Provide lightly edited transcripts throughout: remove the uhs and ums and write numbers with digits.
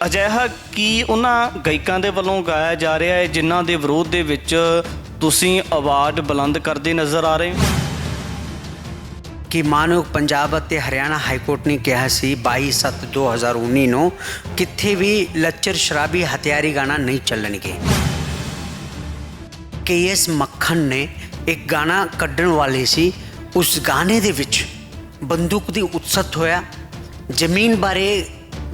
ਅਜਿਹਾ ਕੀ ਉਹਨਾਂ ਗਾਇਕਾਂ ਦੇ ਵੱਲੋਂ ਗਾਇਆ ਜਾ ਰਿਹਾ ਹੈ ਜਿਨ੍ਹਾਂ ਦੇ ਵਿਰੋਧ ਦੇ ਵਿੱਚ ਤੁਸੀਂ ਆਵਾਜ਼ ਬੁਲੰਦ ਕਰਦੇ ਨਜ਼ਰ ਆ ਰਹੇ ਹੋ? ਕਿ ਮਾਨਯੋਗ ਪੰਜਾਬ ਅਤੇ ਹਰਿਆਣਾ ਹਾਈਕੋਰਟ ਨੇ ਕਿਹਾ ਸੀ 22/7/2019 ਨੂੰ ਕਿੱਥੇ ਵੀ ਲੱਚਰ ਸ਼ਰਾਬੀ ਹਥਿਆਰੀ ਗਾਣਾ ਨਹੀਂ ਚੱਲਣਗੇ। KS ਮੱਖਣ ਨੇ ਇੱਕ ਗਾਣਾ ਕੱਢਣ ਵਾਲੇ ਸੀ, ਉਸ ਗਾਣੇ ਦੇ ਵਿੱਚ ਬੰਦੂਕ ਦੀ ਉਤਸਤ ਹੋਇਆ, ਜ਼ਮੀਨ ਬਾਰੇ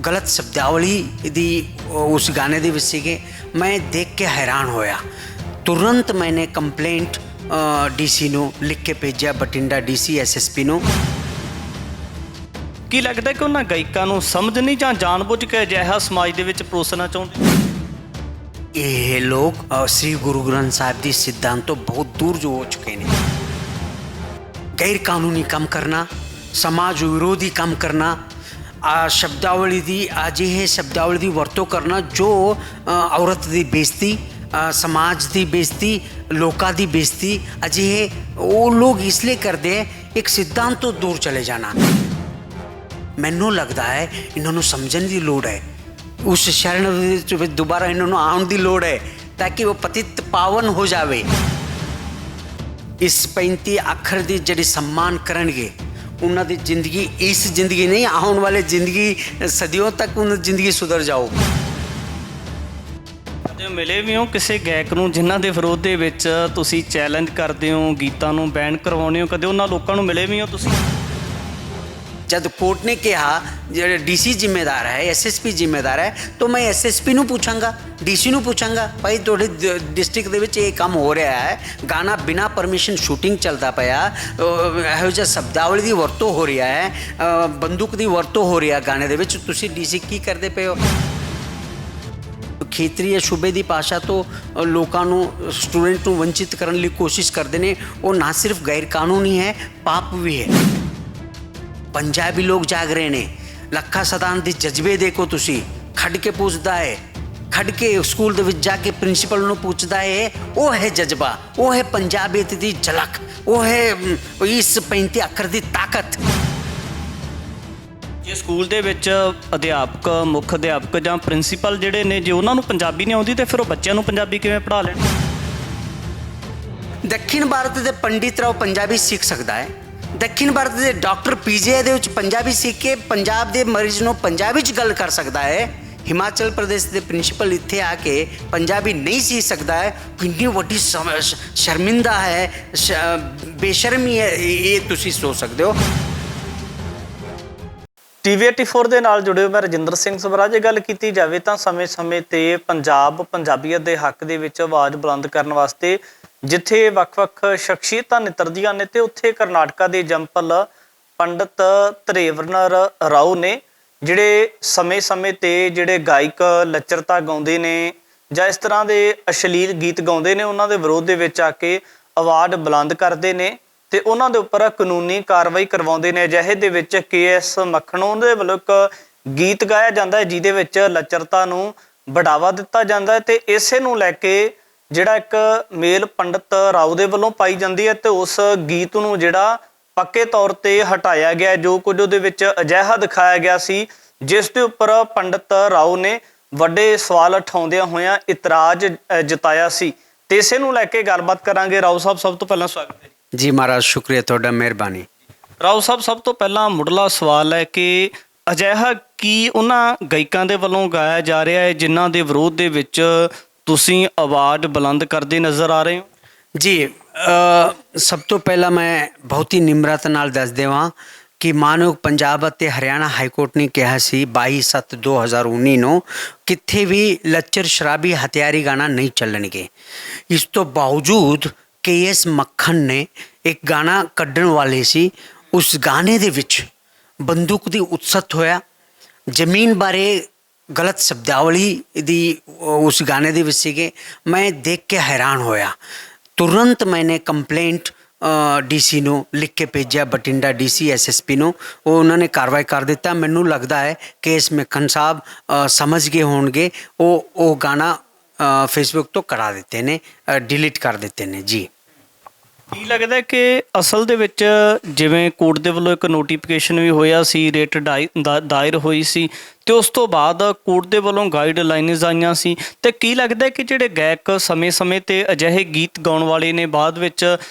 ਗਲਤ ਸ਼ਬਦਾਵਲੀ ਦੀ ਉਸ ਗਾਣੇ ਦੇ ਵਿੱਚ ਸੀਗੇ। ਮੈਂ ਦੇਖ ਕੇ ਹੈਰਾਨ ਹੋਇਆ। ਤੁਰੰਤ ਮੈਨੇ ਕੰਪਲੇਂਟ DC ਨੂੰ ਲਿਖ ਕੇ ਭੇਜਿਆ, ਬਠਿੰਡਾ DC SSP ਨੂੰ। ਕੀ ਲੱਗਦਾ ਕਿ ਉਹਨਾਂ ਗਾਇਕਾਂ ਨੂੰ ਸਮਝ ਨਹੀਂ ਜਾਂ ਜਾਣਬੁੱਝ ਕੇ ਅਜਿਹਾ ਸਮਾਜ ਦੇ ਵਿੱਚ ਪਰੋਸਣਾ ਚਾਹੁੰਦੇ? ਇਹ ਲੋਕ ਸ੍ਰੀ ਗੁਰੂ ਗ੍ਰੰਥ ਸਾਹਿਬ ਦੀ ਸਿਧਾਂਤ ਤੋਂ ਬਹੁਤ ਦੂਰ ਜੋ ਹੋ ਚੁੱਕੇ ਨੇ। ਗੈਰ ਕਾਨੂੰਨੀ ਕੰਮ ਕਰਨਾ, ਸਮਾਜ ਵਿਰੋਧੀ ਕੰਮ ਕਰਨਾ, ਸ਼ਬਦਾਵਲੀ ਦੀ ਅਜਿਹੇ ਸ਼ਬਦਾਵਲੀ ਦੀ ਵਰਤੋਂ ਕਰਨਾ ਜੋ ਔਰਤ ਦੀ ਬੇਇੱਜ਼ਤੀ, ਸਮਾਜ ਦੀ ਬੇਇੱਜ਼ਤੀ, ਲੋਕਾਂ ਦੀ ਬੇਇੱਜ਼ਤੀ, ਅਜਿਹੇ ਉਹ ਲੋਕ ਇਸ ਲਈ ਕਰਦੇ ਹੈ ਇੱਕ ਸਿਧਾਂਤ ਤੋਂ ਦੂਰ ਚਲੇ ਜਾਣਾ। ਮੈਨੂੰ ਲੱਗਦਾ ਹੈ ਇਹਨਾਂ ਨੂੰ ਸਮਝਣ ਦੀ ਲੋੜ ਹੈ, ਉਸ ਸ਼ਰਨ ਵਿੱਚ ਦੁਬਾਰਾ ਇਹਨਾਂ ਨੂੰ ਆਉਣ ਦੀ ਲੋੜ ਹੈ ਤਾਂ ਕਿ ਉਹ ਪਤਿਤ ਪਾਵਨ ਹੋ ਜਾਵੇ। ਇਸ 35 ਅੱਖਰ ਦੀ ਜਿਹੜੀ सम्मान ਕਰਨਗੇ ਉਹਨਾਂ ਦੀ ਜ਼ਿੰਦਗੀ, ਇਸ ਜ਼ਿੰਦਗੀ ਨਹੀਂ ਆਉਣ ਵਾਲੇ ਜ਼ਿੰਦਗੀ, ਸਦੀਆਂ ਤੱਕ ਉਹਨਾਂ ਦੀ ਜ਼ਿੰਦਗੀ ਸੁਧਰ ਜਾਊ। ਕਦੇ ਮਿਲੇ ਵੀ ਹੋ ਕਿਸੇ ਗਾਇਕ ਨੂੰ ਜਿਨ੍ਹਾਂ ਦੇ ਵਿਰੋਧ ਦੇ ਵਿੱਚ ਤੁਸੀਂ ਚੈਲੰਜ ਕਰਦੇ ਹੋ, ਗੀਤਾਂ ਨੂੰ ਬੈਨ ਕਰਵਾਉਂਦੇ ਹੋ? ਕਦੇ ਉਹਨਾਂ ਲੋਕਾਂ ਨੂੰ ਮਿਲੇ ਵੀ ਹੋ ਤੁਸੀਂ? ਜਦ ਕੋਰਟ ਨੇ ਕਿਹਾ ਜਿਹੜਾ DC ਜ਼ਿੰਮੇਦਾਰ ਹੈ, SSP ਜ਼ਿੰਮੇਦਾਰ ਹੈ, ਤਾਂ ਮੈਂ SSP ਨੂੰ ਪੁੱਛਾਂਗਾ, DC ਨੂੰ ਪੁੱਛਾਂਗਾ, ਭਾਈ ਤੁਹਾਡੇ ਡਿਸਟ੍ਰਿਕਟ ਦੇ ਵਿੱਚ ਇਹ ਕੰਮ ਹੋ ਰਿਹਾ ਹੈ, ਗਾਣਾ ਬਿਨਾਂ ਪਰਮਿਸ਼ਨ ਸ਼ੂਟਿੰਗ ਚੱਲਦਾ ਪਿਆ, ਇਹੋ ਜਿਹਾ ਸ਼ਬਦਾਵਲੀ ਦੀ ਵਰਤੋਂ ਹੋ ਰਿਹਾ ਹੈ, ਬੰਦੂਕ ਦੀ ਵਰਤੋਂ ਹੋ ਰਹੀ ਹੈ ਗਾਣੇ ਦੇ ਵਿੱਚ, ਤੁਸੀਂ DC ਕੀ ਕਰਦੇ ਪਏ ਹੋ? ਖੇਤਰੀ ਸੂਬੇ ਦੀ ਭਾਸ਼ਾ ਤੋਂ ਲੋਕਾਂ ਨੂੰ, ਸਟੂਡੈਂਟ ਨੂੰ ਵੰਚਿਤ ਕਰਨ ਲਈ ਕੋਸ਼ਿਸ਼ ਕਰਦੇ ਨੇ। ਉਹ ਨਾ ਸਿਰਫ ਗੈਰ ਕਾਨੂੰਨੀ ਹੈ, ਪਾਪ ਵੀ ਹੈ। ਪੰਜਾਬੀ ਲੋਕ ਜਾਗ ਰਹੇ ਨੇ। ਲੱਖਾ ਸਦਾਨ ਦੇ ਜਜ਼ਬੇ ਦੇਖੋ ਤੁਸੀਂ। ਖੜ ਕੇ ਪੁੱਛਦਾ ਹੈ, ਖੜ ਕੇ ਸਕੂਲ ਦੇ ਵਿੱਚ ਜਾ ਕੇ ਪ੍ਰਿੰਸੀਪਲ ਨੂੰ ਪੁੱਛਦਾ ਹੈ। ਉਹ ਹੈ ਜਜ਼ਬਾ, ਉਹ ਹੈ ਪੰਜਾਬੀਅਤ ਦੀ ਝਲਕ, ਉਹ ਹੈ ਇਸ 35 ਅੱਖਰ ਦੀ ਤਾਕਤ। ਜੇ ਸਕੂਲ ਦੇ ਵਿੱਚ ਅਧਿਆਪਕ, ਮੁੱਖ ਅਧਿਆਪਕ ਜਾਂ ਪ੍ਰਿੰਸੀਪਲ ਜਿਹੜੇ ਨੇ, ਜੇ ਉਹਨਾਂ ਨੂੰ ਪੰਜਾਬੀ ਨਹੀਂ ਆਉਂਦੀ ਤਾਂ ਫਿਰ ਉਹ ਬੱਚਿਆਂ ਨੂੰ ਪੰਜਾਬੀ ਕਿਵੇਂ ਪੜ੍ਹਾ ਲੈਣ? ਦੱਖਣ ਭਾਰਤ ਦੇ ਪੰਡਿਤ ਰਾਓ ਪੰਜਾਬੀ ਸਿੱਖ ਸਕਦਾ ਹੈ। ਦੱਖਣ ਭਾਰਤ ਦੇ ਡਾਕਟਰ PGI ਦੇ ਵਿੱਚ ਪੰਜਾਬੀ ਸਿੱਖ ਕੇ ਪੰਜਾਬ ਦੇ ਮਰੀਜ਼ ਨੂੰ ਪੰਜਾਬੀ 'ਚ ਗੱਲ ਕਰ ਸਕਦਾ ਹੈ। ਹਿਮਾਚਲ ਪ੍ਰਦੇਸ਼ ਦੇ ਪ੍ਰਿੰਸੀਪਲ ਇੱਥੇ ਆ ਕੇ ਪੰਜਾਬੀ ਨਹੀਂ ਸਿੱਖ ਸਕਦਾ ਹੈ। ਕਿੰਨੀ ਵੱਡੀ ਸ਼ਰਮਿੰਦਾ ਹੈ, ਬੇਸ਼ਰਮੀ ਹੈ, ਇਹ ਤੁਸੀਂ ਸੋਚ ਸਕਦੇ ਹੋ। TV84 ਦੇ ਨਾਲ ਜੁੜੇ ਹੋ, ਮੈਂ ਰਜਿੰਦਰ ਸਿੰਘ ਸਵਰਾ। ਜੇ ਗੱਲ ਕੀਤੀ ਜਾਵੇ ਤਾਂ ਸਮੇਂ-ਸਮੇਂ 'ਤੇ ਪੰਜਾਬੀਅਤ ਦੇ ਹੱਕ ਦੇ ਵਿੱਚ ਆਵਾਜ਼ ਬੁਲੰਦ ਕਰਨ ਵਾਸਤੇ ਜਿੱਥੇ ਵੱਖ-ਵੱਖ ਸ਼ਖਸੀਅਤਾਂ ਨਿਤਰਦੀਆਂ ਨੇ, ਤੇ ਉੱਥੇ ਕਰਨਾਟਕਾ ਦੇ ਜੰਪਲ ਪੰਡਿਤ ਤ੍ਰਿਵੇਂਦਰ ਰਾਓ ਨੇ, ਜਿਹੜੇ ਸਮੇਂ-ਸਮੇਂ 'ਤੇ ਜਿਹੜੇ ਗਾਇਕ ਲੱਚਰਤਾ ਗਾਉਂਦੇ ਨੇ ਜਾਂ ਇਸ ਤਰ੍ਹਾਂ ਦੇ ਅਸ਼ਲੀਲ ਗੀਤ ਗਾਉਂਦੇ ਨੇ, ਉਹਨਾਂ ਦੇ ਵਿਰੋਧ ਦੇ ਵਿੱਚ ਆ ਕੇ ਆਵਾਜ਼ ਬੁਲੰਦ ਕਰਦੇ ਨੇ ਤੇ ਉਹਨਾਂ ਦੇ ਉੱਪਰ ਕਾਨੂੰਨੀ ਕਾਰਵਾਈ ਕਰਵਾਉਂਦੇ ਨੇ। ਅਜਿਹੇ ਦੇ ਵਿੱਚ KS ਮੱਖਣ ਦੇ ਵੱਲੋਂ ਇੱਕ ਗੀਤ ਗਾਇਆ ਜਾਂਦਾ ਹੈ ਜਿਹਦੇ ਵਿੱਚ ਲੱਚਰਤਾ ਨੂੰ बढ़ावा दिता जाता है, तो इसे नूं लैके जिहड़ा एक मेल पंडित राव दे वल्लों पाई जाती है, तो उस गीत नूं जिहड़ा पक्के तौर पर हटाया गया। जो कुछ उहदे विच अजिहा दिखाया गया सी जिस दे उपर पंडित राव ने वड्डे सवाल उठाउंदियां होइयां इतराज जताया सी, ते इसे नूं लैके गलबात करांगे। राव साहब सब तो पहला स्वागत है जी। महाराज शुक्रिया तुहाडा, मेहरबानी। राव साहब सब तो पहला मुढ़ला सवाल है कि अजिहा की उन्हां गायकां दे वल्लों गाया जा रहा है जिन्हां दे विरोध दे विच तुसीं आवाज़ बुलंद करदे नज़र आ रहे हो? जी सब तो पहला मैं बहुत ही निम्रता नाल दस देवां कि मानयोग पंजाब ਅਤੇ हरियाणा हाईकोर्ट ने कहा सी 22/7/2019 ਨੂੰ कित्थे भी ਲੱਚਰ शराबी हथियारी गाना नहीं ਚੱਲਣਗੇ। इस तो बावजूद KS मक्खन ने एक गाना ਕੱਢਣ वाले सी, उस गाने ਦੇ ਵਿੱਚ ਬੰਦੂਕ ਦੀ ਉਤਸਤ ਹੋਇਆ, ਜ਼ਮੀਨ ਬਾਰੇ गलत शब्दावली दी उस गाने दे विच सीगे। मैं देख के हैरान होया। तुरंत मैंने कंप्लेंट DC ਨੂੰ लिख के भेजा, बठिंडा DC SSP ਨੂੰ। ਉਹ ਉਹਨਾਂ ਨੇ ਕਾਰਵਾਈ ਕਰ ਦਿੱਤਾ। ਮੈਨੂੰ ਲੱਗਦਾ ਹੈ ਕਿ ਇਸ ਮੱਖਣ ਸਾਹਿਬ ਸਮਝ ਗਏ ਹੋਣਗੇ। ਉਹ ਗਾਣਾ ਫੇਸਬੁੱਕ ਤੋਂ ਕਰਾ ਦਿੱਤੇ ਨੇ, डिलीट कर देते हैं जी। ਕੀ ਲੱਗਦਾ ਹੈ ਕਿ ਅਸਲ ਦੇ ਵਿੱਚ ਜਿਵੇਂ ਕੋਰਟ ਦੇ ਵੱਲੋਂ ਇੱਕ ਨੋਟੀਫਿਕੇਸ਼ਨ ਵੀ ਹੋਇਆ ਸੀ, ਰਿਟ ਦਾਇਰ ਹੋਈ ਸੀ ਤੇ ਉਸ ਤੋਂ ਬਾਅਦ ਕੋਰਟ ਦੇ ਵੱਲੋਂ ਗਾਈਡਲਾਈਨਸ ਆਈਆਂ ਸੀ, ਤੇ ਕੀ ਲੱਗਦਾ ਹੈ ਕਿ ਜਿਹੜੇ ਗਾਇਕ ਸਮੇਂ-ਸਮੇਂ ਤੇ ਅਜਿਹੇ ਗੀਤ ਗਾਉਣ ਵਾਲੇ ਨੇ ਬਾਅਦ ਵਿੱਚ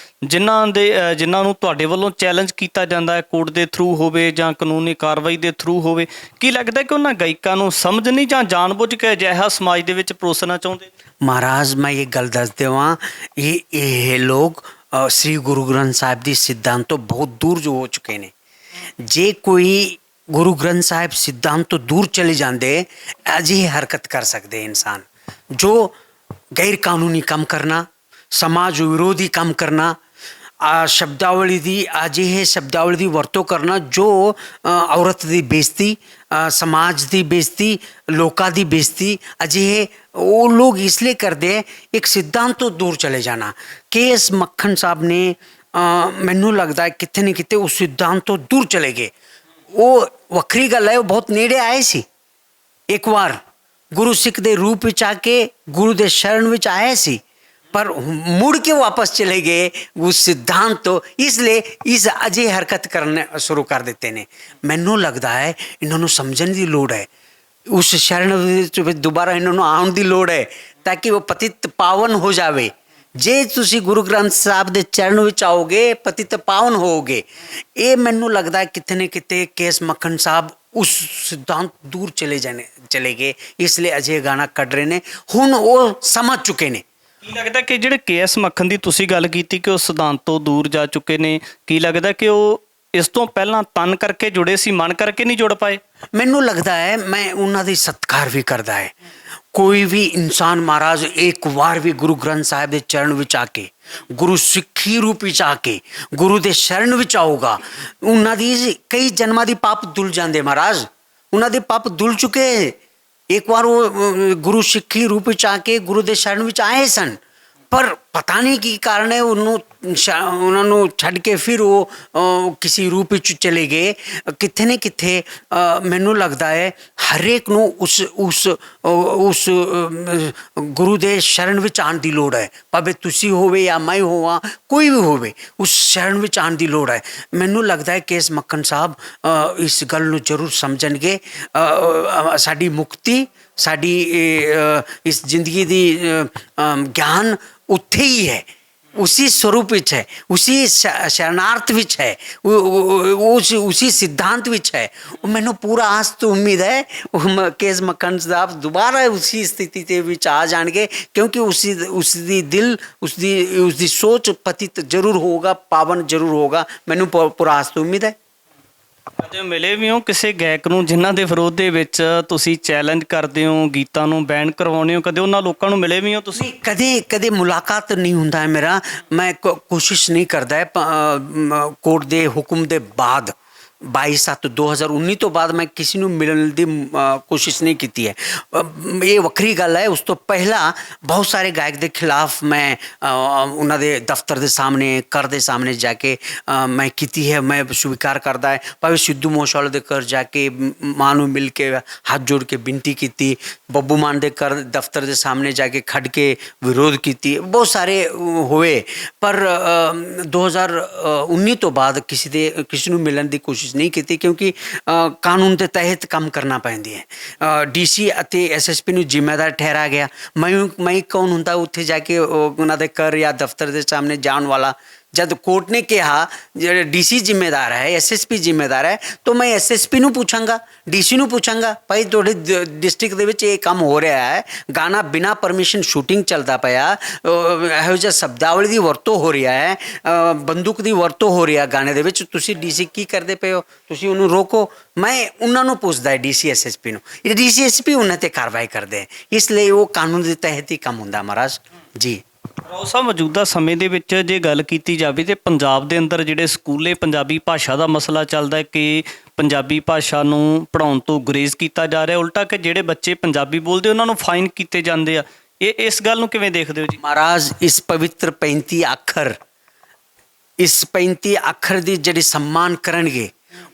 ਜਿਨ੍ਹਾਂ ਨੂੰ ਤੁਹਾਡੇ ਵੱਲੋਂ ਚੈਲੰਜ ਕੀਤਾ ਜਾਂਦਾ ਹੈ, ਕੋਰਟ ਦੇ ਥਰੂ ਹੋਵੇ ਜਾਂ ਕਾਨੂੰਨੀ ਕਾਰਵਾਈ ਦੇ ਥਰੂ ਹੋਵੇ, ਕੀ ਲੱਗਦਾ ਕਿ ਉਹਨਾਂ ਗਾਇਕਾਂ ਨੂੰ ਸਮਝ ਨਹੀਂ ਜਾਂ ਜਾਣਬੁੱਝ ਕੇ ਅਜਿਹਾ ਸਮਾਜ ਦੇ ਵਿੱਚ ਪਰੋਸਣਾ ਚਾਹੁੰਦੇ? महाराज मैं ये गल दस देवां, ये लोग श्री गुरु ग्रंथ साहिब दी सिद्धांत तो बहुत दूर जो हो चुके ने। जे कोई गुरु ग्रंथ साहिब सिद्धांत तो दूर चले जाते अजिही हरकत कर सकते इंसान, जो गैर कानूनी काम करना, समाज विरोधी काम करना, शब्दावली दी अजिहे शब्दावली दी वरतों करना जो औरत दी बेइज्जती, समाज दी बेइज्जती, लोकां दी बेइज्जती अजिहे वो लोग इसलिए करते हैं। एक सिद्धांत तो दूर चले जाना। केएस मक्खन साहब ने मैनू लगता है कितने न कितने उस सिद्धांत तो दूर चले गए। वो वक्री गल है, वो बहुत नेड़े आए सी। एक बार गुरु सिख दे रूप विच आके गुरु दे शरण विच आए सी, पर मुड़ के वापस चले गए उस सिद्धांत तो, इसलिए इस अजे हरकत करने शुरू कर देते ने। मैनू लगता है इन्होंने समझने की लोड़ है, उस शरण दोबारा इन्होंने आने की लोड़ है ताकि वो पतित पावन हो जावे। जे तुसी गुरु ग्रंथ साहब दे चरण विच आओगे पतित पावन होगे। ये मैनू लगता है कितने कितने केएस मक्खन साहब उस सिद्धांत दूर चले गए, इसलिए अजे गाना कढ़ रहे ने। हुण वो समझ चुके ने। ਕੀ ਲੱਗਦਾ ਕਿ ਜਿਹੜੇ ਕੇਐਸ ਮੱਖਣ ਦੀ ਤੁਸੀਂ ਗੱਲ ਕੀਤੀ ਕਿ ਉਹ ਸਿਧਾਂਤ ਤੋਂ ਦੂਰ ਜਾ ਚੁੱਕੇ ਨੇ, ਕੀ ਲੱਗਦਾ ਕਿ ਉਹ ਇਸ ਤੋਂ ਪਹਿਲਾਂ ਤਨ ਕਰਕੇ ਜੁੜੇ ਸੀ, ਮਨ ਕਰਕੇ ਨਹੀਂ ਜੁੜ ਪਾਏ? ਮੈਨੂੰ ਲੱਗਦਾ ਹੈ ਮੈਂ ਉਹਨਾਂ ਦੀ ਸਤਿਕਾਰ ਵੀ ਕਰਦਾ ਹੈ। ਕੋਈ ਵੀ ਇਨਸਾਨ ਮਹਾਰਾਜ ਇੱਕ ਵਾਰ ਵੀ ਗੁਰੂ ਗ੍ਰੰਥ ਸਾਹਿਬ ਦੇ ਚਰਨ ਵਿੱਚ ਆ ਕੇ, ਗੁਰੂ ਸਿੱਖੀ ਰੂਪ ਵਿੱਚ ਆ ਕੇ ਗੁਰੂ ਦੇ ਸ਼ਰਨ ਵਿੱਚ ਆਊਗਾ, ਉਹਨਾਂ ਦੀ ਕਈ ਜਨਮਾਂ ਦੀ ਪਾਪ ਧੁਲ ਜਾਂਦੇ ਮਹਾਰਾਜ, ਉਹਨਾਂ ਦੇ ਪਾਪ ਧੁਲ ਚੁੱਕੇ। एक बार वो गुरु सिक्खी रूप विच आके गुरु दे शरण विच आए सन, पर पता नहीं की कारण है उन्होंने छड़ के फिर वो किसी रूप विच चले गए। किथे न किथे मैनू लगता है हरेक नू उस गुरु दे शरण विच आने की लोड़ है, भावें तुसी होवे या मैं होवां, कोई भी होवे, उस शरण विच आने की लोड़ है। मैनू लगता है केएस मक्खन साहब इस गल नू जरूर समझणगे। साडी मुक्ति, साडी इस जिंदगी दी ज्ञान उत्थे ही है, उसी स्वरूप विच है, उसी शरणार्थ विच है, उसी सिद्धांत विच है। मैनू पूरा आस तो उम्मीद है केएस मक्खन साहब दोबारा उसी स्थिति ते विच आ जाएंगे, क्योंकि उसदी दिल उसदी सोच पतित जरूर होगा, पावन जरूर होगा। मैनू पूरा आस तो उम्मीद है। ਕਦੇ ਮਿਲੇ ਵੀ ਹੋ ਕਿਸੇ ਗਾਇਕ ਨੂੰ ਜਿਨ੍ਹਾਂ ਦੇ ਵਿਰੋਧ ਦੇ ਵਿੱਚ ਤੁਸੀਂ ਚੈਲੰਜ ਕਰਦੇ ਹੋ, ਗੀਤਾਂ ਨੂੰ ਬੈਨ ਕਰਵਾਉਂਦੇ ਹੋ, ਕਦੇ ਉਹਨਾਂ ਲੋਕਾਂ ਨੂੰ ਮਿਲੇ ਵੀ ਹੋ ਤੁਸੀਂ? ਕਦੇ ਮੁਲਾਕਾਤ ਨਹੀਂ ਹੁੰਦਾ ਹੈ ਮੇਰਾ, ਮੈਂ ਕੋਸ਼ਿਸ਼ ਨਹੀਂ ਕਰਦਾ ਹੈ। ਕੋਰਟ ਦੇ ਹੁਕਮ ਦੇ ਬਾਅਦ 22/7/2019 ਤੋਂ ਬਾਅਦ ਮੈਂ ਕਿਸੇ ਨੂੰ ਮਿਲਣ ਦੀ ਕੋਸ਼ਿਸ਼ ਨਹੀਂ ਕੀਤੀ ਹੈ। ਇਹ ਵੱਖਰੀ ਗੱਲ ਹੈ। ਉਸ ਤੋਂ ਪਹਿਲਾਂ ਬਹੁਤ ਸਾਰੇ ਗਾਇਕ ਦੇ ਖਿਲਾਫ ਮੈਂ ਉਹਨਾਂ ਦੇ ਦਫ਼ਤਰ ਦੇ ਸਾਹਮਣੇ, ਘਰ ਦੇ ਸਾਹਮਣੇ ਜਾ ਕੇ ਮੈਂ ਕੀਤੀ ਹੈ। ਮੈਂ ਸਵੀਕਾਰ ਕਰਦਾ ਹੈ, ਭਾਵੇਂ ਸਿੱਧੂ ਮੂਸੇਵਾਲੇ ਦੇ ਘਰ ਜਾ ਕੇ ਮਾਂ ਨੂੰ ਮਿਲ ਕੇ ਹੱਥ ਜੋੜ ਕੇ ਬੇਨਤੀ ਕੀਤੀ, ਬੱਬੂ ਮਾਨ ਦੇ ਘਰ ਦਫ਼ਤਰ ਦੇ ਸਾਹਮਣੇ ਜਾ ਕੇ ਖੜ ਕੇ ਵਿਰੋਧ ਕੀਤੀ, ਬਹੁਤ ਸਾਰੇ ਹੋਏ। ਪਰ 2019 ਤੋਂ ਬਾਅਦ ਕਿਸੇ ਨੂੰ ਮਿਲਣ ਦੀ ਕੋਸ਼ਿਸ਼ नहीं की, क्योंकि कानून के तहत काम करना पैंदी है। DC ਅਤੇ SSP ਨੂੰ ਜ਼ਿੰਮੇਦਾਰ ਠਹਿਰਾ ਗਿਆ। ਮੈਂ ਕੌਣ ਹੁੰਦਾ ਉੱਥੇ ਜਾ ਕੇ ਉਹਨਾਂ ਦੇ ਘਰ ਜਾਂ ਦਫ਼ਤਰ ਦੇ ਸਾਹਮਣੇ ਜਾਣ ਵਾਲਾ? जब कोर्ट ने कहा जो DC जिम्मेदार है, SSP जिम्मेदार है, तो मैं SSP ਨੂੰ ਪੁੱਛਾਂਗਾ, DC ਨੂੰ ਪੁੱਛਾਂਗਾ, ਭਾਈ ਤੁਹਾਡੇ ਡਿਸਟ੍ਰਿਕਟ ਦੇ ਵਿੱਚ ਇਹ ਕੰਮ ਹੋ ਰਿਹਾ ਹੈ, ਗਾਣਾ ਬਿਨਾਂ ਪਰਮਿਸ਼ਨ ਸ਼ੂਟਿੰਗ ਚੱਲਦਾ ਪਿਆ, ਇਹੋ ਜਿਹਾ ਸ਼ਬਦਾਵਲੀ ਦੀ ਵਰਤੋਂ ਹੋ ਰਿਹਾ ਹੈ, ਬੰਦੂਕ ਦੀ ਵਰਤੋਂ ਹੋ ਰਿਹਾ ਗਾਣੇ ਦੇ ਵਿੱਚ, ਤੁਸੀਂ DC ਕੀ ਕਰਦੇ ਪਏ ਹੋ? ਤੁਸੀਂ ਉਹਨੂੰ ਰੋਕੋ। ਮੈਂ ਉਹਨਾਂ ਨੂੰ ਪੁੱਛਦਾ ਹੈ DC SSP ਨੂੰ, ਇਹ DC SSP ਉਹਨਾਂ 'ਤੇ ਕਾਰਵਾਈ ਕਰਦੇ ਹੈ, ਇਸ ਲਈ ਉਹ ਕਾਨੂੰਨ ਦੇ ਤਹਿਤ ਹੀ ਕੰਮ ਹੁੰਦਾ ਮਹਾਰਾਜ ਜੀ। ਰਾਓ ਸਾਹਿਬ, ਮੌਜੂਦਾ ਸਮੇਂ ਦੇ ਵਿੱਚ ਜੇ ਗੱਲ ਕੀਤੀ ਜਾਵੇ ਤਾਂ ਪੰਜਾਬ ਦੇ ਅੰਦਰ ਜਿਹੜੇ ਸਕੂਲੇ ਪੰਜਾਬੀ ਭਾਸ਼ਾ ਦਾ ਮਸਲਾ ਚੱਲਦਾ ਹੈ ਕਿ ਪੰਜਾਬੀ ਭਾਸ਼ਾ ਨੂੰ ਪੜ੍ਹਾਉਣ ਤੋਂ ਗੁਰੇਜ਼ ਕੀਤਾ ਜਾ ਰਿਹਾ, ਉਲਟਾ ਕਿ ਜਿਹੜੇ ਬੱਚੇ ਪੰਜਾਬੀ ਬੋਲਦੇ ਉਹਨਾਂ ਨੂੰ ਫਾਈਨ ਕੀਤੇ ਜਾਂਦੇ ਆ। ਇਸ ਗੱਲ ਨੂੰ ਕਿਵੇਂ ਦੇਖਦੇ ਹੋ ਜੀ? ਮਹਾਰਾਜ ਇਸ ਪਵਿੱਤਰ 35 ਅੱਖਰ ਦੀ ਜਿਹੜੀ ਸਨਮਾਨ ਕਰਨਗੇ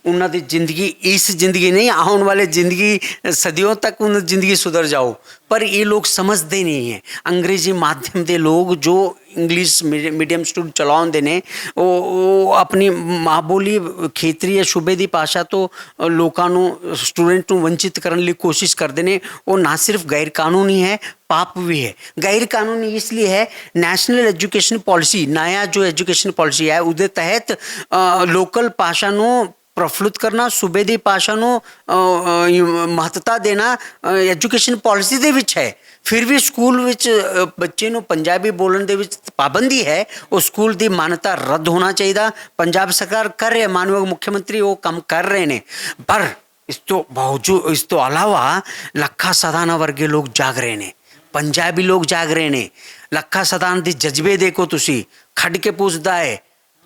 ਉਹਨਾਂ ਦੀ ਜ਼ਿੰਦਗੀ ਇਸ ਜ਼ਿੰਦਗੀ नहीं आने वाले जिंदगी सदियों तक उन जिंदगी सुधर जाओ, पर ये लोग समझते नहीं हैं। अंग्रेजी माध्यम के लोग जो इंग्लिश मीडियम स्कूल चलाते ने वो अपनी माँ बोली खेतरी या सूबे की भाषा तो लोगों को स्टूडेंट को वंचित करने लिए कोशिश करते हैं। वो ना सिर्फ गैर कानूनी है, पाप भी है। गैर कानूनी इसलिए है, नेशनल एजुकेशन पॉलिसी नया जो एजुकेशन पॉलिसी है उसके तहत लोकल भाषा ਨੂੰ ਪ੍ਰਫੁੱਲਿਤ ਕਰਨਾ, ਸੂਬੇ ਦੀ ਭਾਸ਼ਾ ਨੂੰ ਮਹੱਤਤਾ ਦੇਣਾ ਐਜੂਕੇਸ਼ਨ ਪਾਲਿਸੀ ਦੇ ਵਿੱਚ ਹੈ। ਫਿਰ ਵੀ ਸਕੂਲ ਵਿੱਚ ਬੱਚੇ ਨੂੰ ਪੰਜਾਬੀ ਬੋਲਣ ਦੇ ਵਿੱਚ ਪਾਬੰਦੀ ਹੈ, ਉਹ ਸਕੂਲ ਦੀ ਮਾਨਤਾ ਰੱਦ ਹੋਣਾ ਚਾਹੀਦਾ। ਪੰਜਾਬ ਸਰਕਾਰ ਕਰ ਰਹੀ ਹੈ, ਮਾਨਯੋਗ ਮੁੱਖ ਮੰਤਰੀ ਉਹ ਕੰਮ ਕਰ ਰਹੇ ਨੇ, ਪਰ ਇਸ ਤੋਂ ਇਲਾਵਾ ਲੱਖਾ ਸਦਾਨਾ ਵਰਗੇ ਲੋਕ ਜਾਗ ਰਹੇ ਨੇ, ਪੰਜਾਬੀ ਲੋਕ ਜਾਗ ਰਹੇ ਨੇ। ਲੱਖਾ ਸਦਾਨਾ ਦੇ ਜਜ਼ਬੇ ਦੇਖੋ ਤੁਸੀਂ, ਖੱਡ ਕੇ ਪੁੱਛਦਾ ਹੈ,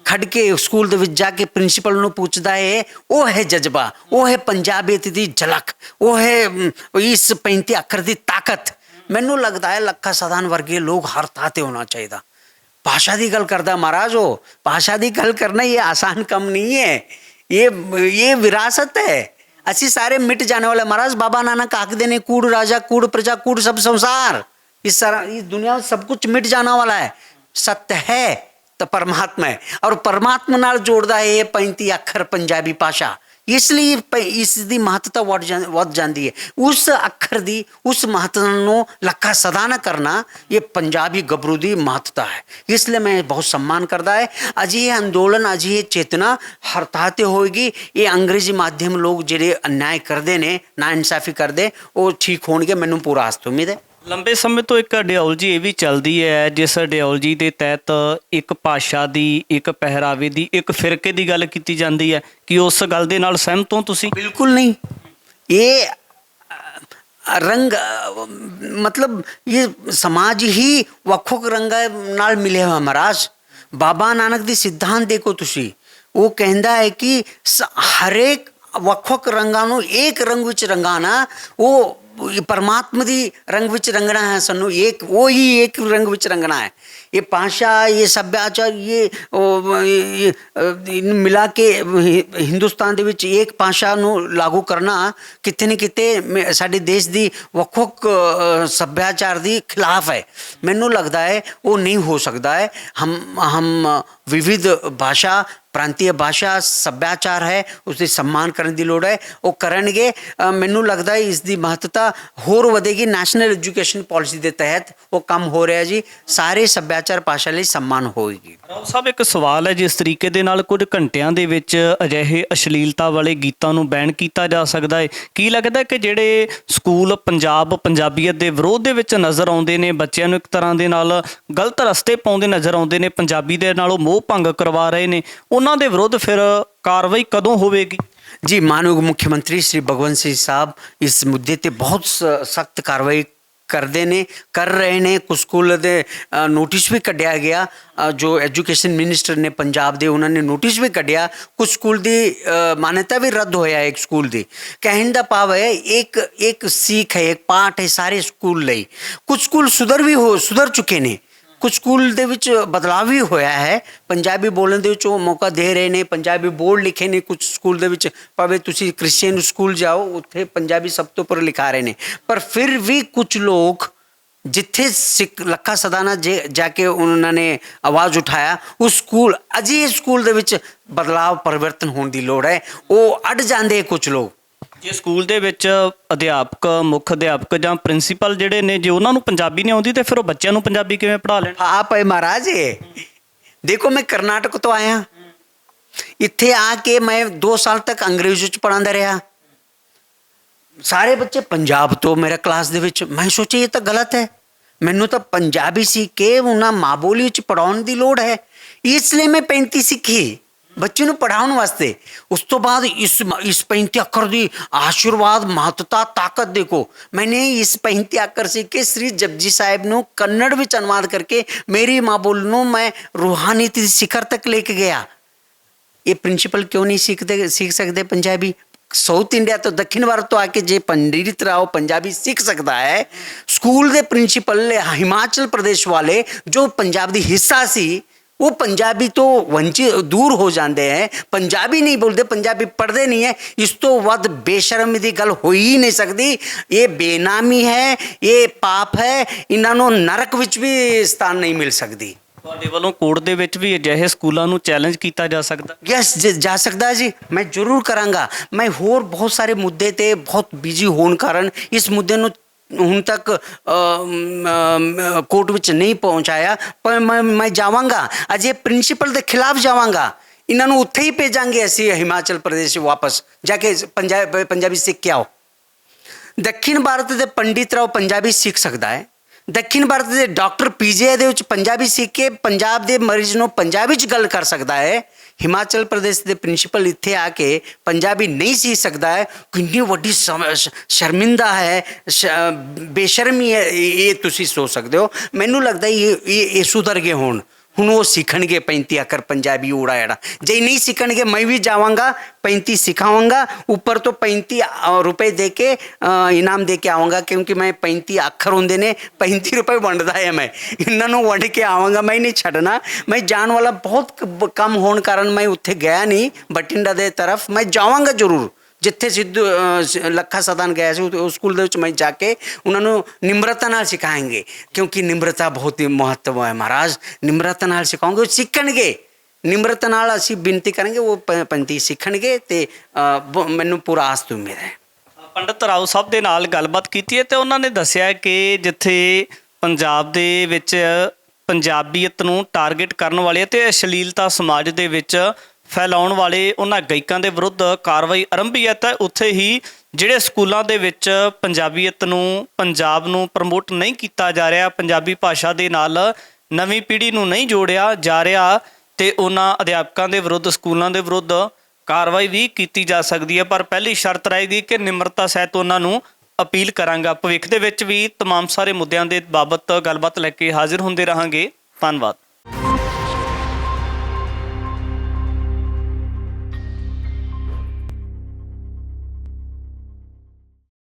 ਖੜ ਕੇ ਸਕੂਲ ਦੇ ਵਿੱਚ ਜਾ ਕੇ ਪ੍ਰਿੰਸੀਪਲ ਨੂੰ ਪੁੱਛਦਾ ਹੈ। ਉਹ ਹੈ ਜਜ਼ਬਾ, ਉਹ ਹੈ ਪੰਜਾਬੀਅਤ ਦੀ ਝਲਕ, ਉਹ ਹੈ ਇਸ 35 ਅੱਖਰ ਦੀ ਤਾਕਤ। ਮੈਨੂੰ ਲੱਗਦਾ ਹੈ ਲੱਖਾ ਸਦਾਨ ਵਰਗੇ ਲੋਕ ਹਰ ਥਾਂ 'ਤੇ ਹੋਣਾ ਚਾਹੀਦਾ। ਭਾਸ਼ਾ ਦੀ ਗੱਲ ਕਰਦਾ ਮਹਾਰਾਜ, ਉਹ ਭਾਸ਼ਾ ਦੀ ਗੱਲ ਕਰਨਾ ਇਹ ਆਸਾਨ ਕੰਮ ਨਹੀਂ ਹੈ, ਇਹ ਵਿਰਾਸਤ ਹੈ। ਅਸੀਂ ਸਾਰੇ ਮਿਟ ਜਾਣੇ ਵਾਲੇ ਮਹਾਰਾਜ। ਬਾਬਾ ਨਾਨਕ ਆਖਦੇ ਨੇ ਕੂੜ ਰਾਜਾ ਕੂੜ ਪ੍ਰਜਾ ਕੂੜ ਸਭ ਸੰਸਾਰ। इस दुनिया में सब कुछ मिट जाने वाला है, सत्य है तो परमात्मा है, और परमात्मा नाल जोड़दा है ये 35 अखर पंजाबी भाषा। इसलिए इस दी महत्ता वध जाती है। उस अखर दी उस महत्ता नूं लखा सदा न करना ये पंजाबी गबरू दी महत्ता है। इसलिए मैं बहुत सम्मान करता है। अजिहे अंदोलन अजिहे चेतना हर थां ते होएगी। ये अंग्रेजी माध्यम लोग जिहड़े अन्याय करते ने, नाइंसाफी करते, वो ठीक होणगे, मैनूं पूरा आस उम्मीद है। ਲੰਬੇ ਸਮੇਂ ਤੋਂ ਇੱਕ ਆਈਡੀਓਲੋਜੀ ਇਹ ਵੀ ਚੱਲਦੀ ਹੈ, ਜਿਸ ਆਈਡੀਓਲੋਜੀ ਦੇ ਤਹਿਤ ਇੱਕ ਭਾਸ਼ਾ ਦੀ, ਇੱਕ ਪਹਿਰਾਵੇ ਦੀ, ਇੱਕ ਫਿਰਕੇ ਦੀ ਗੱਲ ਕੀਤੀ ਜਾਂਦੀ ਹੈ। ਕਿ ਉਸ ਗੱਲ ਦੇ ਨਾਲ ਸਹਿਮਤ ਹੋ ਤੁਸੀਂ? बिल्कुल नहीं। ये रंग मतलब ये समाज ही ਵੱਖ-ਵੱਖ रंगां नाल मिले हुआ महाराज। बाबा नानक दी सिद्धांत देखो तुसी, वो कहता है कि हरेक ਵੱਖ-ਵੱਖ रंगां नूं एक रंग विच रंगाना, वो परमात्मा दी रंग विच रंगना है। सानू एक वो ही एक रंग विच रंगना है। ये भाषा, ये सभ्याचार, ये मिला के हिंदुस्तान दे विच एक भाषा नू लागू करना किते न किते साडे देश दी ਵੱਖ-ਵੱਖ सभ्याचार दी खिलाफ है। मैनू लगता है वो नहीं हो सकता है। हम विविध भाषा, प्रांतीय भाषा, सभ्याचार है, उसकी सम्मान करने की लोड़ है, वो करनगे। मैनू लगता है इसकी महत्ता होर वधेगी। नैशनल एजुकेशन पॉलिसी के तहत वो काम हो रहा है जी। सारे सभ्याचार भाषा ਲਈ सम्मान होएगी। ਰਾਓ ਸਾਹਿਬ, ਇੱਕ ਸਵਾਲ ਹੈ, ਜਿਸ ਤਰੀਕੇ ਦੇ ਨਾਲ ਕੁਝ ਘੰਟਿਆਂ ਦੇ ਵਿੱਚ ਅਜਿਹੇ ਅਸ਼ਲੀਲਤਾ ਵਾਲੇ ਗੀਤਾਂ ਨੂੰ ਬੈਨ ਕੀਤਾ ਜਾ ਸਕਦਾ ਹੈ, ਕੀ ਲੱਗਦਾ ਕਿ ਜਿਹੜੇ ਸਕੂਲ ਪੰਜਾਬੀਅਤ ਦੇ ਵਿਰੋਧ ਦੇ ਵਿੱਚ ਨਜ਼ਰ ਆਉਂਦੇ ਨੇ, ਬੱਚਿਆਂ ਨੂੰ ਇੱਕ ਤਰ੍ਹਾਂ ਦੇ ਨਾਲ ਗਲਤ ਰਸਤੇ ਪਾਉਂਦੇ ਨਜ਼ਰ ਆਉਂਦੇ ਨੇ, ਪੰਜਾਬੀ ਦੇ ਨਾਲ ਉਹ ਮੋਹ ਭੰਗ ਕਰਵਾ ਰਹੇ ਨੇ, ਉਹਨਾਂ ਦੇ ਵਿਰੁੱਧ ਫਿਰ ਕਾਰਵਾਈ ਕਦੋਂ ਹੋਵੇਗੀ? जी, माननीय मुख्यमंत्री श्री भगवंत सिंह साहब इस मुद्दे ते बहुत सख्त कार्रवाई करते ने, कर रहे ने। कुछ स्कूल दे नोटिस भी कढ़िया गया, जो एजुकेशन मिनिस्टर ने पंजाब दे उन्होंने नोटिस भी कढ़िया। कुछ स्कूल की मान्यता भी रद्द होया। एक स्कूल की कहने का भाव है एक सीख है, एक पाठ है सारे स्कूल लई। कुछ स्कूल सुधर चुके ने, कुछ स्कूल ਦੇ ਵਿੱਚ ਬਦਲਾਅ ਵੀ ਹੋਇਆ ਹੈ। ਪੰਜਾਬੀ ਬੋਲਣ ਦੇ ਵਿੱਚ ਉਹ ਮੌਕਾ ਦੇ ਰਹੇ ਨੇ, ਪੰਜਾਬੀ ਬੋਰਡ ਲਿਖੇ ਨੇ ਕੁਝ ਸਕੂਲ ਦੇ ਵਿੱਚ। ਭਾਵੇਂ ਤੁਸੀਂ ਕ੍ਰਿਸਚੀਅਨ ਸਕੂਲ ਜਾਓ, ਉੱਥੇ ਪੰਜਾਬੀ ਸਭ ਤੋਂ ਉੱਪਰ ਲਿਖਾ ਰਹੇ ਨੇ। ਪਰ ਫਿਰ ਵੀ ਕੁਝ ਲੋਕ ਜਿੱਥੇ ਲੱਖਾ ਸਦਾਨਾ ਜਾ ਕੇ ਉਹਨਾਂ ਨੇ ਆਵਾਜ਼ ਉਠਾਇਆ, ਉਸ ਸਕੂਲ ਅਜਿਹੇ ਸਕੂਲ ਦੇ ਵਿੱਚ ਬਦਲਾਅ ਪਰਿਵਰਤਨ ਹੋਣ ਦੀ ਲੋੜ ਹੈ। ਉਹ ਅੜ ਜਾਂਦੇ ਕੁਝ ਲੋਕ। ਜੇ ਸਕੂਲ ਦੇ ਵਿੱਚ ਅਧਿਆਪਕ, ਮੁੱਖ ਅਧਿਆਪਕ ਜਾਂ ਪ੍ਰਿੰਸੀਪਲ ਜਿਹੜੇ ਨੇ, ਜੇ ਉਹਨਾਂ ਨੂੰ ਪੰਜਾਬੀ ਨਹੀਂ ਆਉਂਦੀ, ਤੇ ਫਿਰ ਉਹ ਬੱਚਿਆਂ ਨੂੰ ਪੰਜਾਬੀ ਕਿਵੇਂ ਪੜ੍ਹਾ ਲੈਣ? आप है महाराज। देखो मैं कर्नाटक तो आया, इत्थे आके मैं 2 साल तक अंग्रेजी च पढ़ांदा रहा। सारे बच्चे पंजाब तो मेरे क्लास दे विच। मैं सोचा ये तो गलत है, मैनू तो पंजाबी सीख के उन्हां माँ बोली च पढ़ाउण दी लोड़ है, इसलिए मैं 35 सीखी बच्चे ਨੂੰ ਪੜਾਉਣ ਵਾਸਤੇ। ਉਸ ਤੋਂ बाद इस 35 अखर की आशीर्वाद, महत्ता, ताकत देखो। मैंने इस 35 अखर सीख के श्री जपजी साहिब ਨੂੰ कन्नड़ ਵਿੱਚ अनुवाद करके मेरी माँ बोली ਨੂੰ मैं रूहानीयत ਦੀ शिखर तक लेके गया। ये प्रिंसिपल क्यों नहीं सीख सकते पंजाबी? साउथ इंडिया तो दक्षिण भारत तो आके जे पंडित राव पंजाबी सीख सकता है। स्कूल के प्रिंसीपल हिमाचल प्रदेश वाले जो पंजाब की हिस्सा सी, वो पंजाबी तो वंचित दूर हो जाते हैं, पंजाबी नहीं बोलते, पंजाबी पढ़ते नहीं है। इस तो वध बेशर्मी की गल हो ही नहीं सकती। ये बेनामी है, ये पाप है, इन्हों नरक विच भी स्थान नहीं मिल सकती। ਤੁਹਾਡੇ ਵੱਲੋਂ ਕੋਰਟ ਦੇ ਵਿੱਚ ਵੀ ਅਜਿਹੇ ਸਕੂਲਾਂ ਨੂੰ ਚੈਲੰਜ ਕੀਤਾ ਜਾ ਸਕਦਾ? यस जा सकता जी, मैं जरूर करांगा। मैं होर बहुत सारे मुद्दे ते बहुत बिजी होने कारण इस मुद्दे ਨੂੰ ਹੁਣ तक कोर्ट ਵਿੱਚ नहीं पहुंचाया, पर मैं जावांगा, अजे प्रिंसिपल के खिलाफ जावांगा। इन्हों उत्थे ही भेजांगे ਅਸੀਂ हिमाचल प्रदेश वापस जाके पंजाबी सीख के आओ। दक्षिण भारत के पंडित राव पंजाबी सीख सकता है, दक्षिण भारत के डॉक्टर पीजीआई ਦੇ ਵਿੱਚ पंजाबी सीख के पंजाब के मरीज ਨੂੰ पंजाबी ਚ ਗੱਲ कर सकता है। हिमाचल प्रदेश के प्रिंसीपल इत्थे आके पंजाबी नहीं सीख सकता है, कितनी वड्डी शर्मिंदा है, बेशर्मी है, ये तुसी सोच सकते हो। मैनू लगता है ये सुधर गए होण, ਹੁਣ ਉਹ ਸਿੱਖਣਗੇ 35 ਅੱਖਰ ਪੰਜਾਬੀ ਊੜਾ ਐੜਾ। ਜੇ ਨਹੀਂ ਸਿੱਖਣਗੇ ਮੈਂ ਵੀ ਜਾਵਾਂਗਾ, 35 ਸਿਖਾਵਾਂਗਾ, ਉੱਪਰ ਤੋਂ 35 ਰੁਪਏ ਦੇ ਕੇ ਇਨਾਮ ਦੇ ਕੇ ਆਵਾਂਗਾ, ਕਿਉਂਕਿ ਮੈਂ 35 ਅੱਖਰ ਹੁੰਦੇ ਨੇ, 35 ਰੁਪਏ ਵੰਡਦਾ ਹੈ ਮੈਂ, ਇਹਨਾਂ ਨੂੰ ਵੰਡ ਕੇ ਆਵਾਂਗਾ, ਮੈਂ ਨਹੀਂ ਛੱਡਣਾ। ਮੈਂ ਜਾਣ ਵਾਲਾ ਬਹੁਤ ਕੰਮ ਹੋਣ ਕਾਰਨ ਮੈਂ ਉੱਥੇ ਗਿਆ ਨਹੀਂ, ਬਠਿੰਡਾ ਦੇ ਤਰਫ ਮੈਂ ਜਾਵਾਂਗਾ ਜ਼ਰੂਰ। ਜਿੱਥੇ ਸਿੱਧੂ ਲੱਖਾ ਸਦਾਨ ਗਿਆ ਸੀ ਉਸ ਸਕੂਲ ਦੇ ਵਿੱਚ ਮੈਂ ਜਾ ਕੇ ਉਹਨਾਂ ਨੂੰ ਨਿਮਰਤਾ ਨਾਲ ਸਿਖਾਏਂਗੇ, ਕਿਉਂਕਿ ਨਿਮਰਤਾ ਬਹੁਤ ਹੀ ਮਹੱਤਵ ਹੈ ਮਹਾਰਾਜ। ਨਿਮਰਤਾ ਨਾਲ ਸਿਖਾਉਂਗੇ, ਉਹ ਸਿੱਖਣਗੇ। ਨਿਮਰਤਾ ਨਾਲ ਅਸੀਂ ਬੇਨਤੀ ਕਰਾਂਗੇ, ਉਹ 35 ਸਿੱਖਣਗੇ ਤੇ ਮੈਨੂੰ ਪੂਰਾ ਆਸ ਤੇ ਉਮੀਦ ਹੈ। ਪੰਡਿਤ ਰਾਓ ਸਾਹਿਬ ਦੇ ਨਾਲ ਗੱਲਬਾਤ ਕੀਤੀ ਹੈ ਤੇ ਉਹਨਾਂ ਨੇ ਦੱਸਿਆ ਕਿ ਜਿੱਥੇ ਪੰਜਾਬ ਦੇ ਵਿੱਚ ਪੰਜਾਬੀਅਤ ਨੂੰ ਟਾਰਗੇਟ ਕਰਨ ਵਾਲੇ ਤੇ ਅਸ਼ਲੀਲਤਾ ਸਮਾਜ ਦੇ ਵਿੱਚ ਫੈਲਾਉਣ ਵਾਲੇ ਉਹਨਾਂ ਗਾਇਕਾਂ ਦੇ ਵਿਰੁੱਧ ਕਾਰਵਾਈ ਆਰੰਭੀ ਹੈ, ਤਾਂ ਉੱਥੇ ਹੀ ਜਿਹੜੇ ਸਕੂਲਾਂ ਦੇ ਵਿੱਚ ਪੰਜਾਬੀਅਤ ਨੂੰ, ਪੰਜਾਬ ਨੂੰ ਪ੍ਰਮੋਟ ਨਹੀਂ ਕੀਤਾ ਜਾ ਰਿਹਾ, ਪੰਜਾਬੀ ਭਾਸ਼ਾ ਦੇ ਨਾਲ ਨਵੀਂ ਪੀੜ੍ਹੀ ਨੂੰ ਨਹੀਂ ਜੋੜਿਆ ਜਾ ਰਿਹਾ, ਤੇ ਉਹਨਾਂ ਅਧਿਆਪਕਾਂ ਦੇ ਵਿਰੁੱਧ, ਸਕੂਲਾਂ ਦੇ ਵਿਰੁੱਧ ਕਾਰਵਾਈ ਵੀ ਕੀਤੀ ਜਾ ਸਕਦੀ ਹੈ। ਪਰ ਪਹਿਲੀ ਸ਼ਰਤ ਰਹੇਗੀ ਕਿ ਨਿਮਰਤਾ ਸਹਿਤ ਉਹਨਾਂ ਨੂੰ ਅਪੀਲ ਕਰਾਂਗਾ। ਭਵਿੱਖ ਦੇ ਵਿੱਚ ਵੀ ਤਮਾਮ ਸਾਰੇ ਮੁੱਦਿਆਂ ਦੇ ਬਾਬਤ ਗੱਲਬਾਤ ਲੈ ਕੇ ਹਾਜ਼ਰ ਹੁੰਦੇ ਰਹਾਂਗੇ। ਧੰਨਵਾਦ।